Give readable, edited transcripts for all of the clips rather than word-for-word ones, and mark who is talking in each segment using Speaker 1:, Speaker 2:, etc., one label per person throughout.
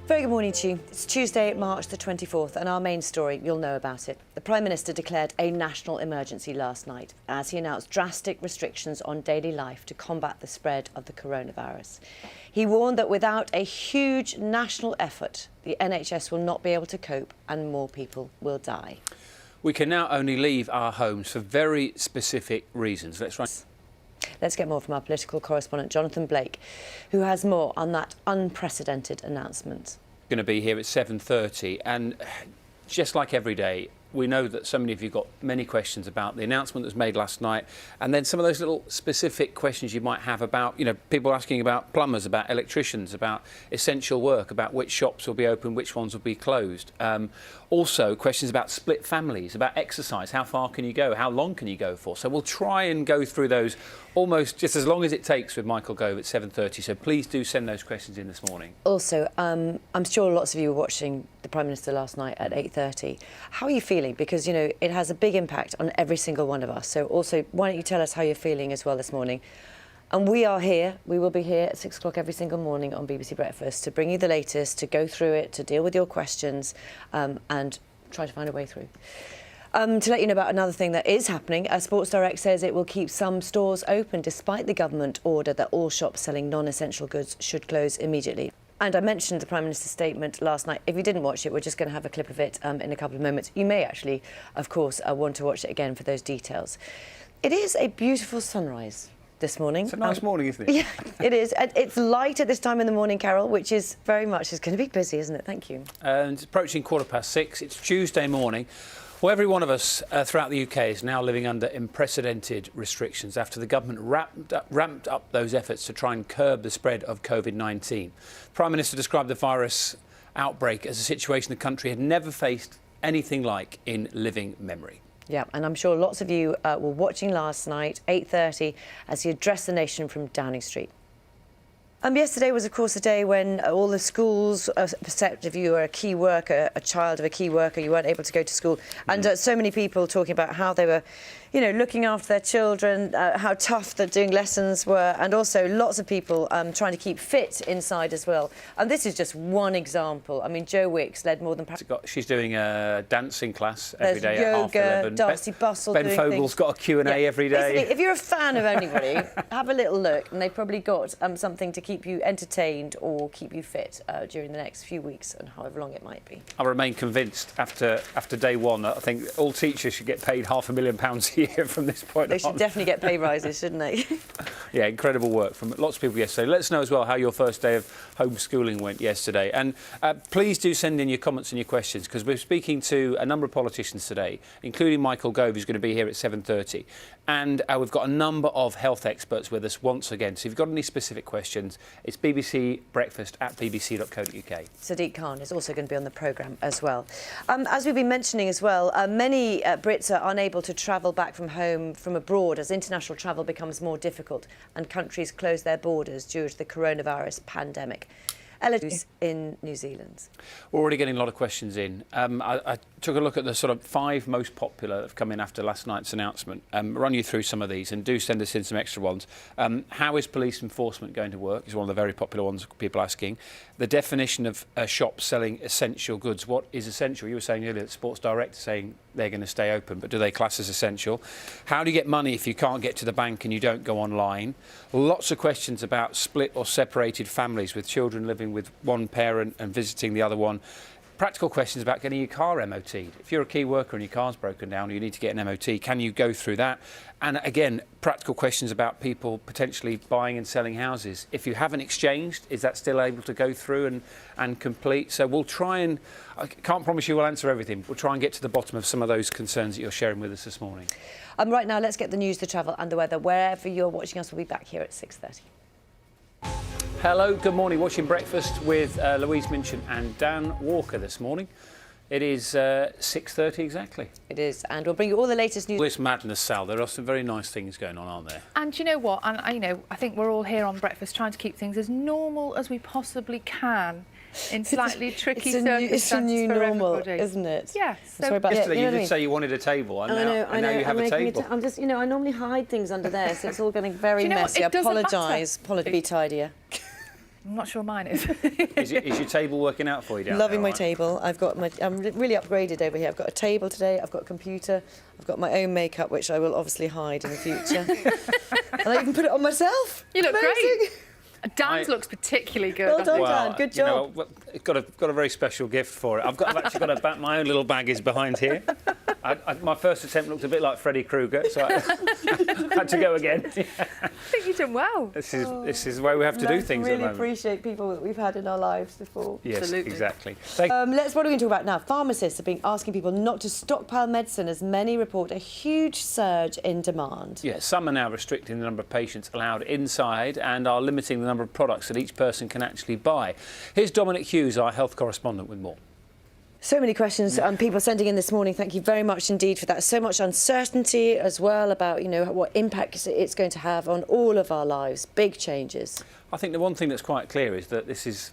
Speaker 1: Very good morning to you. It's Tuesday, March the 24th, and our main story, you'll know about it. The Prime Minister declared a national emergency last night as he announced drastic restrictions on daily life to combat the spread of the coronavirus. He warned that without a huge national effort, the NHS will not be able to cope and more people will die.
Speaker 2: We can now only leave our homes for very specific reasons.
Speaker 1: Let's get more from our political correspondent, Jonathan Blake, who has more on that unprecedented announcement.
Speaker 2: Going to be here at 7:30, and just like every day, we know that so many of you got many questions about the announcement that was made last night, and then some of those little specific questions you might have about, people asking about plumbers, about electricians, about essential work, about which shops will be open, which ones will be closed. Also, questions about split families, about exercise, how far can you go, how long can you go for? So we'll try and go through those almost just as long as it takes with Michael Gove at 7:30. So please do send those questions in this morning.
Speaker 1: Also, I'm sure lots of you were watching the Prime Minister last night at 8:30. How are you feeling? Because, it has a big impact on every single one of us. So also, why don't you tell us how you're feeling as well this morning? And we are here, we will be here at 6 o'clock every single morning on BBC Breakfast to bring you the latest, to go through it, to deal with your questions and try to find a way through. To let you know about another thing that is happening, Sports Direct says it will keep some stores open despite the government order that all shops selling non-essential goods should close immediately. And I mentioned the Prime Minister's statement last night. If you didn't watch it, we're just going to have a clip of it in a couple of moments. You may actually, of course, want to watch it again for those details. It is a beautiful sunrise this morning.
Speaker 2: It's a nice morning, isn't it?
Speaker 1: Yeah, it is. It's light at this time in the morning, Carol, which is very much is going to be busy, isn't it? Thank you.
Speaker 2: And it's approaching 6:15. It's Tuesday morning. Well, every one of us throughout the UK is now living under unprecedented restrictions after the government ramped up those efforts to try and curb the spread of COVID-19. The Prime Minister described the virus outbreak as a situation the country had never faced anything like in living memory.
Speaker 1: Yeah, and I'm sure lots of you were watching last night, 8:30, as he addressed the nation from Downing Street. Yesterday was, of course, a day when all the schools, except if you were a key worker, a child of a key worker, you weren't able to go to school. And so many people talking about how they were, looking after their children, how tough the doing lessons were, and also lots of people trying to keep fit inside as well. And this is just one example. I mean, Jo Wicks led more than...
Speaker 2: She's doing a dancing class every day
Speaker 1: yoga,
Speaker 2: at 11:30.
Speaker 1: Darcy Bustle
Speaker 2: Ben
Speaker 1: doing
Speaker 2: Fogle's got a Q&A every day.
Speaker 1: Basically, if you're a fan of anybody, have a little look, and they've probably got something to keep you entertained or keep you fit during the next few weeks and however long it might be.
Speaker 2: I remain convinced after day one that I think all teachers should get paid £500,000 a year from this point on.
Speaker 1: They should definitely get pay rises, shouldn't they?
Speaker 2: Yeah, incredible work from lots of people yesterday. Let us know as well how your first day of homeschooling went yesterday. And please do send in your comments and your questions, because we're speaking to a number of politicians today, including Michael Gove, who's going to be here at 7:30. And we've got a number of health experts with us once again. So if you've got any specific questions, it's BBC Breakfast at bbc.co.uk.
Speaker 1: Sadiq Khan is also going to be on the programme as well. As we've been mentioning as well, many Brits are unable to travel back from home from abroad as international travel becomes more difficult and countries close their borders due to the coronavirus pandemic. In New Zealand.
Speaker 2: We're already getting a lot of questions in. I took a look at the sort of 5 most popular that have come in after last night's announcement. Run you through some of these, and do send us in some extra ones. How is police enforcement going to work is one of the very popular ones people asking. The definition of shops selling essential goods. What is essential? You were saying earlier that Sports Direct is saying they're going to stay open, but do they class as essential? How do you get money if you can't get to the bank and you don't go online? Lots of questions about split or separated families with children living with one parent and visiting the other one. Practical questions about getting your car MOT'd. If you're a key worker and your car's broken down, you need to get an MOT. Can you go through that? And again, practical questions about people potentially buying and selling houses. If you haven't exchanged, is that still able to go through and complete? So we'll try and, I can't promise you we'll answer everything. We'll try and get to the bottom of some of those concerns that you're sharing with us this morning.
Speaker 1: Right now, let's get the news, the travel and the weather. Wherever you're watching us, we'll be back here at 6:30.
Speaker 2: Hello, good morning. Watching Breakfast with Louise Minchin and Dan Walker this morning. It is 6:30 exactly.
Speaker 1: It is, and we'll bring you all the latest news.
Speaker 2: This madness, Sal. There are some very nice things going on, aren't there?
Speaker 3: And you know what? And I think we're all here on Breakfast trying to keep things as normal as we possibly can in slightly tricky circumstances.
Speaker 1: It's a new normal,
Speaker 3: everybody.
Speaker 1: isn't it?
Speaker 3: Yes.
Speaker 1: So, sorry about
Speaker 2: yesterday
Speaker 1: that.
Speaker 2: you did say you wanted a table, and now you have a table.
Speaker 1: I'm just, I normally hide things under there, so it's all getting very
Speaker 3: Do you know
Speaker 1: messy.
Speaker 3: what?
Speaker 1: I
Speaker 3: It doesn't
Speaker 1: apologise.
Speaker 3: matter.
Speaker 1: Be tidier.
Speaker 3: I'm not sure mine is.
Speaker 2: Is your table working out for you down
Speaker 1: Loving
Speaker 2: there,
Speaker 1: my table. I'm really upgraded over here. I've got a table today. I've got a computer. I've got my own makeup, which I will obviously hide in the future. And I even put it on myself.
Speaker 3: You look
Speaker 1: Amazing.
Speaker 3: great. Dan's looks particularly good.
Speaker 1: Well done,
Speaker 2: Well,
Speaker 1: Dan. Good job.
Speaker 2: You know, got a very special gift for it. I've actually got a bag. My own little bag is behind here. My first attempt looked a bit like Freddy Krueger, so I had to go again.
Speaker 3: I think you've done well.
Speaker 2: This is the way we have to do things
Speaker 1: Really
Speaker 2: at the moment.
Speaker 1: appreciate people that we've had in our lives before.
Speaker 2: Yes,
Speaker 3: Absolutely.
Speaker 2: exactly.
Speaker 1: What are we going to talk about now? Pharmacists have been asking people not to stockpile medicine as many report a huge surge in demand.
Speaker 2: Yes, some are now restricting the number of patients allowed inside and are limiting the number of products that each person can actually buy. Here's Dominic Hughes, our health correspondent, with more.
Speaker 1: So many questions people sending in this morning. Thank you very much indeed for that. So much uncertainty as well about, you know, what impact it's going to have on all of our lives. Big changes.
Speaker 2: I think the one thing that's quite clear is that this is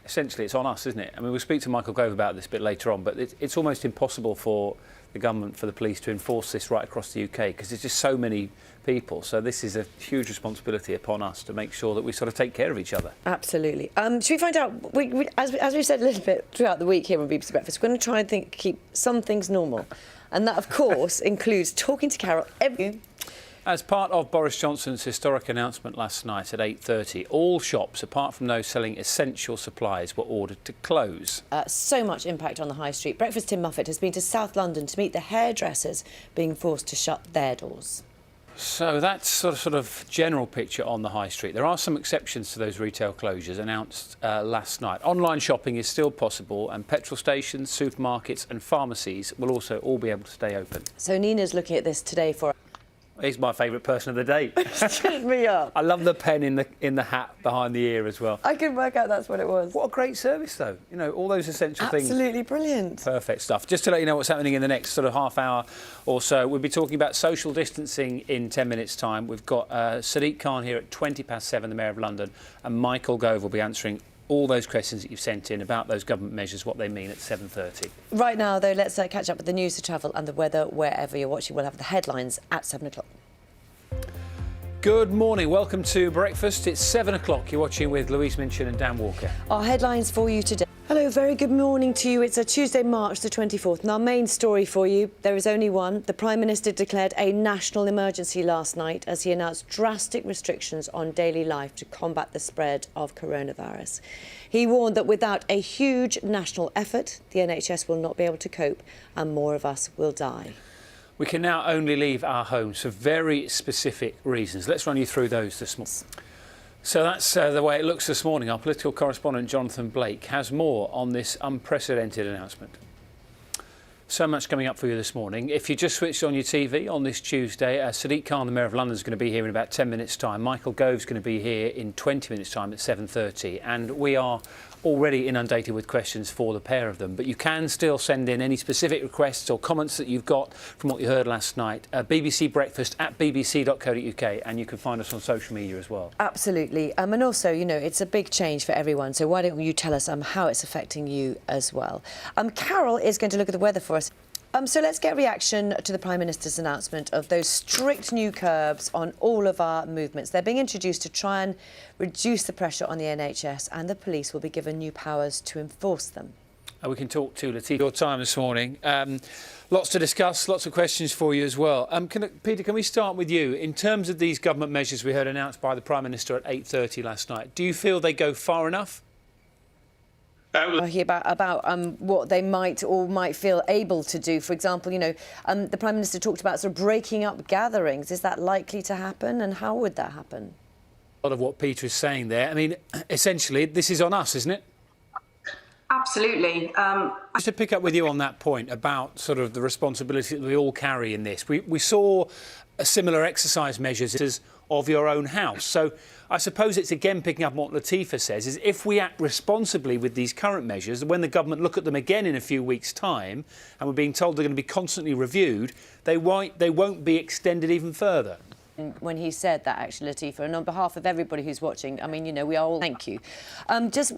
Speaker 2: essentially it's on us, isn't it? I mean, we'll speak to Michael Gove about this a bit later on, but it's almost impossible for the government, for the police to enforce this right across the UK because there's just so many people. So this is a huge responsibility upon us to make sure that we sort of take care of each other.
Speaker 1: Absolutely. Should we find out, as we've said a little bit throughout the week here on BBC Breakfast, we're going to try and keep some things normal. And that, of course, includes talking to Carol every...
Speaker 2: As part of Boris Johnson's historic announcement last night at 8:30, all shops, apart from those selling essential supplies, were ordered to close.
Speaker 1: So much impact on the high street. Breakfast Tim Muffet has been to South London to meet the hairdressers being forced to shut their doors.
Speaker 2: So that's sort of general picture on the high street. There are some exceptions to those retail closures announced last night. Online shopping is still possible and petrol stations, supermarkets and pharmacies will also all be able to stay open.
Speaker 1: So Nina's looking at this today for...
Speaker 2: He's my favourite person of the day.
Speaker 1: Shut me up.
Speaker 2: I love the pen in the hat behind the ear as well.
Speaker 1: I could work out that's what it was.
Speaker 2: What a great service, though. You know, all those essential things.
Speaker 1: Absolutely brilliant.
Speaker 2: Perfect stuff. Just to let you know what's happening in the next sort of half hour or so, we'll be talking about social distancing in 10 minutes' time. We've got Sadiq Khan here at 7:20, the Mayor of London, and Michael Gove will be answering all those questions that you've sent in about those government measures, what they mean at 7:30.
Speaker 1: Right now, though, let's catch up with the news, the travel and the weather wherever you're watching. We'll have the headlines at 7 o'clock.
Speaker 2: Good morning. Welcome to Breakfast. It's 7 o'clock. You're watching with Louise Minchin and Dan Walker.
Speaker 1: Our headlines for you today. Hello, very good morning to you. It's a Tuesday, March the 24th. And our main story for you, there is only one. The Prime Minister declared a national emergency last night as he announced drastic restrictions on daily life to combat the spread of coronavirus. He warned that without a huge national effort, the NHS will not be able to cope and more of us will die.
Speaker 2: We can now only leave our homes for very specific reasons. Let's run you through those this morning. So that's the way it looks this morning. Our political correspondent Jonathan Blake has more on this unprecedented announcement. So much coming up for you this morning. If you just switched on your TV on this Tuesday, Sadiq Khan, the Mayor of London, is going to be here in about 10 minutes' time. Michael Gove's going to be here in 20 minutes' time at 7:30. And we are already inundated with questions for the pair of them, but you can still send in any specific requests or comments that you've got from what you heard last night. BBC Breakfast at bbc.co.uk, and you can find us on social media as well.
Speaker 1: Absolutely. And also, you know, it's a big change for everyone, so why don't you tell us how it's affecting you as well. Carol is going to look at the weather for us. So let's get a reaction to the Prime Minister's announcement of those strict new curbs on all of our movements. They're being introduced to try and reduce the pressure on the NHS, and the police will be given new powers to enforce them.
Speaker 2: We can talk to Latif. Your time this morning. Lots to discuss, lots of questions for you as well. Peter, can we start with you? In terms of these government measures we heard announced by the Prime Minister at 8:30 last night, do you feel they go far enough?
Speaker 1: About what they might or might feel able to do. For example, you know, the Prime Minister talked about sort of breaking up gatherings. Is that likely to happen, and how would that happen?
Speaker 2: A lot of what Peter is saying there. I mean, essentially, this is on us, isn't it?
Speaker 4: Absolutely.
Speaker 2: Just to pick up with you on that point about sort of the responsibility that we all carry in this. We saw a similar exercise measures of your own house. So I suppose it's again picking up on what Latifa says, is if we act responsibly with these current measures, when the government look at them again in a few weeks' time, and we're being told they're going to be constantly reviewed, they won't be extended even further.
Speaker 1: when he said that, actually, Latifa, and on behalf of everybody who's watching, I mean, you know, we are all thank you. Just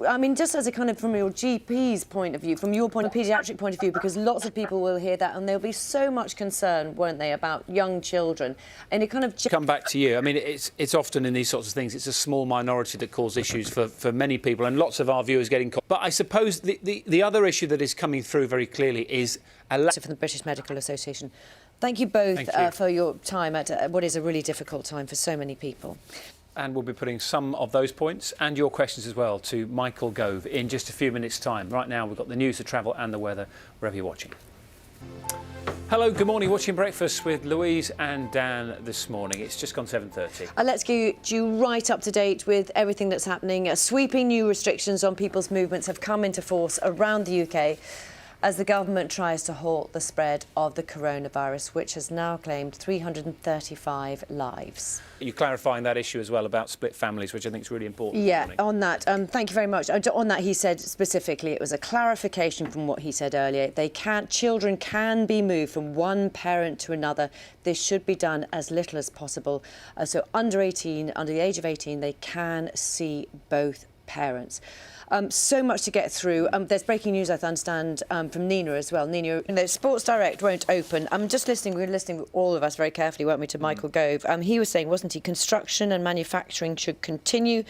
Speaker 1: as a kind of from your GP's point of view, from your point of paediatric point of view, because lots of people will hear that and there'll be so much concern, won't they, about young children, and it kind of
Speaker 2: come back to you. I mean, it's often in these sorts of things, it's a small minority that cause issues for many people, and lots of our viewers getting caught. But I suppose the other issue that is coming through very clearly is from
Speaker 1: the British Medical Association. Thank you both for your time at what is a really difficult time for so many people.
Speaker 2: And we'll be putting some of those points and your questions as well to Michael Gove in just a few minutes' time. Right now, we've got the news, the travel and the weather, wherever you're watching. Hello, good morning. Watching Breakfast with Louise and Dan this morning. It's just gone 7:30.
Speaker 1: Let's get you right up to date with everything that's happening. Sweeping new restrictions on people's movements have come into force around the UK as the government tries to halt the spread of the coronavirus, which has now claimed 335 lives.
Speaker 2: You're clarifying that issue as well about split families, which I think is really important.
Speaker 1: Yeah, on that, thank you very much. On that, he said specifically, it was a clarification from what he said earlier. Children can be moved from one parent to another. This should be done as little as possible. So under the age of 18, they can see both parents. So much to get through. There's breaking news, I understand, from Nina as well. Nina, Sports Direct won't open. I'm just listening. We were listening, all of us, very carefully, weren't we, to Michael Gove. He was saying, wasn't he, construction and manufacturing should continue.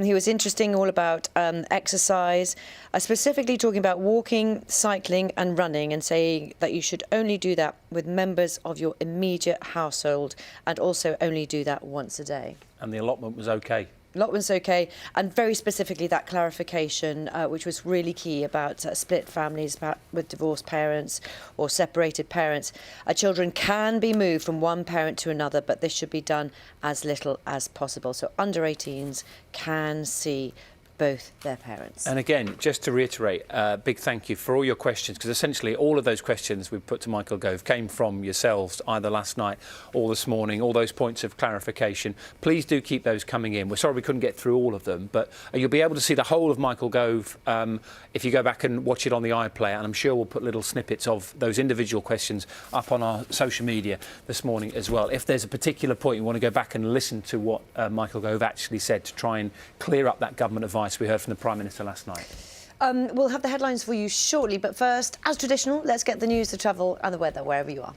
Speaker 1: He was interesting all about exercise, specifically talking about walking, cycling and running, and saying that you should only do that with members of your immediate household and also only do that once a day.
Speaker 2: And the allotment was OK.
Speaker 1: Allotment's OK, and very specifically that clarification, which was really key about split families with divorced parents or separated parents. Children can be moved from one parent to another, but this should be done as little as possible. So under 18s can see both their parents.
Speaker 2: And again, just to reiterate, big thank you for all your questions, because essentially all of those questions we've put to Michael Gove came from yourselves either last night or this morning, all those points of clarification. Please do keep those coming in. We're sorry we couldn't get through all of them, but you'll be able to see the whole of Michael Gove if you go back and watch it on the iPlayer, and I'm sure we'll put little snippets of those individual questions up on our social media this morning as well. If there's a particular point you want to go back and listen to what Michael Gove actually said to try and clear up that government advice we heard from the Prime Minister last night.
Speaker 1: We'll have the headlines for you shortly, but first, as traditional, let's get the news, the travel and the weather wherever you are.